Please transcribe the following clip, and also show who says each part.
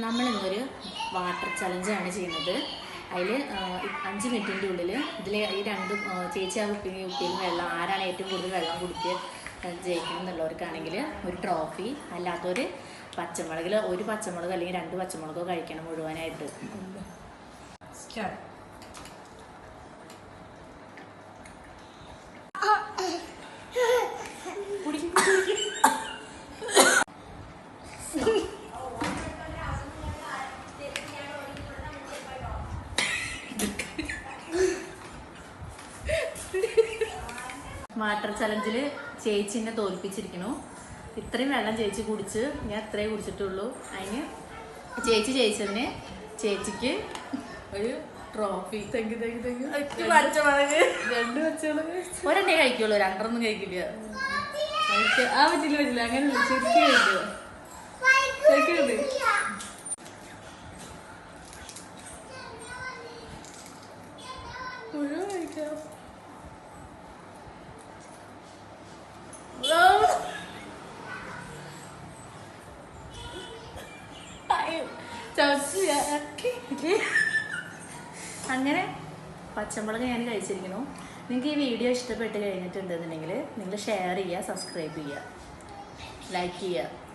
Speaker 1: നമ്മളിന്നൊരു water ചലഞ്ചാണ് ചെയ്യുന്നത്. അതിൽ 5 മിനിറ്റിൻ്റെ ഉള്ളിൽ ഇതിൽ ഈ രണ്ടും ചേച്ചി ആ ഉപ്പിയും വെള്ളം ആരാണ് ഏറ്റവും കൂടുതൽ വെള്ളം കുടിക്കുക ജയിക്കണം എന്നുള്ളവർക്കാണെങ്കിൽ ഒരു ട്രോഫി, അല്ലാത്തൊരു പച്ചമുളകിൽ ഒരു പച്ചമുളക് അല്ലെങ്കിൽ 2 പച്ചമുളകോ കഴിക്കണം മുഴുവനായിട്ട്. വാട്ടർ ചലഞ്ചിൽ ചേച്ചിനെ തോൽപ്പിച്ചിരിക്കണു. ഇത്രയും വെള്ളം ചേച്ചി കുടിച്ച്, ഞാൻ ഇത്രേ കുടിച്ചിട്ടുള്ളൂ. അതിന് ചേച്ചി ജയിച്ചതിന് ചേച്ചിക്ക് ഒരു ട്രോഫി. പച്ചമുളക് 2 പച്ചമുളക് ഒരെണ്ണേ കഴിക്കുള്ളൂ, 2 കഴിക്കില്ല. പറ്റില്ല അങ്ങനെ ശരിക്കും കഴിക്കുമോ? മുഴുവൻ കഴിക്കാം. അങ്ങനെ പച്ചമുളക് ഞാൻ കഴിച്ചിരിക്കുന്നു. നിങ്ങൾക്ക് ഈ വീഡിയോ ഇഷ്ടപ്പെട്ട് കഴിഞ്ഞിട്ടുണ്ടെന്നുണ്ടെങ്കിൽ നിങ്ങൾ ഷെയർ ചെയ്യുക, സബ്സ്ക്രൈബ് ചെയ്യുക, ലൈക്ക് ചെയ്യുക.